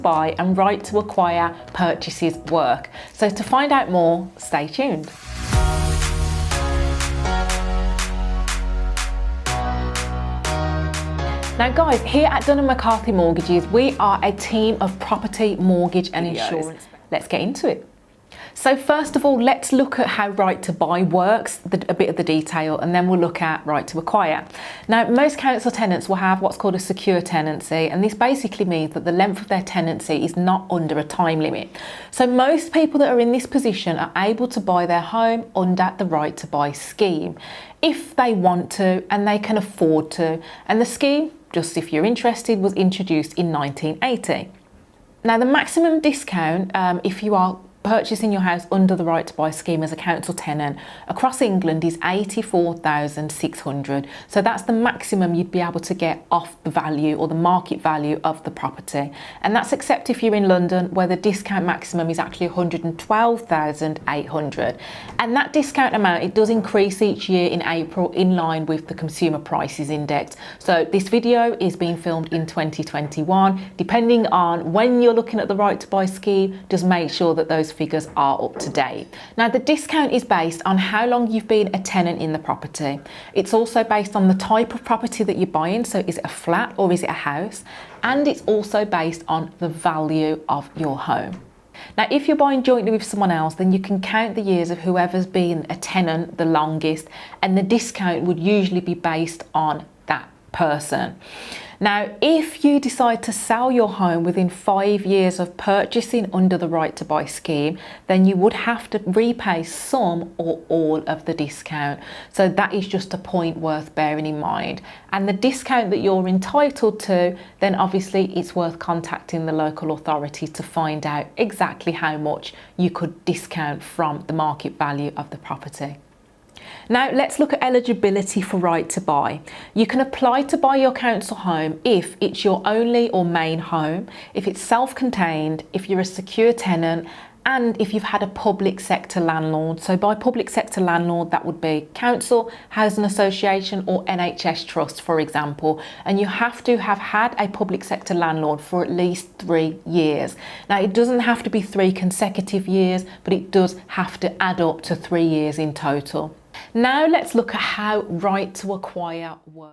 buy and right to acquire purchases work. So to find out more, stay tuned. Now guys, here at Dun & McCarthy Mortgages, we are a team of property, mortgage and insurance. Let's get into it. So first of all, let's look at how right to buy works, a bit of the detail, and then we'll look at right to acquire. Now, most council tenants will have what's called a secure tenancy, and this basically means that the length of their tenancy is not under a time limit. So most people that are in this position are able to buy their home under the right to buy scheme, if they want to and they can afford to. And the scheme, just if you're interested, was introduced in 1980. Now, the maximum discount, if you are purchasing your house under the right to buy scheme as a council tenant across England, is 84,600. So that's the maximum you'd be able to get off the value or the market value of the property. And that's except if you're in London, where the discount maximum is actually 112,800. And that discount amount, it does increase each year in April in line with the Consumer Prices Index. So this video is being filmed in 2021. Depending on when you're looking at the right to buy scheme, just make sure that those figures are up to date. Now, the discount is based on how long you've been a tenant in the property. It's also based on the type of property that you're buying, so is it a flat or is it a house? And it's also based on the value of your home. Now, if you're buying jointly with someone else, then you can count the years of whoever's been a tenant the longest, and the discount would usually be based on that person. Now, if you decide to sell your home within 5 years of purchasing under the right to buy scheme, then you would have to repay some or all of the discount. So that is just a point worth bearing in mind. And the discount that you're entitled to, then obviously it's worth contacting the local authority to find out exactly how much you could discount from the market value of the property. Now, let's look at eligibility for right to buy. You can apply to buy your council home if it's your only or main home, if it's self-contained, if you're a secure tenant, and if you've had a public sector landlord. So by public sector landlord, that would be council, housing association or NHS trust, for example. And you have to have had a public sector landlord for at least 3 years. Now, it doesn't have to be 3 consecutive years, but it does have to add up to 3 years in total. Now let's look at how right to acquire works.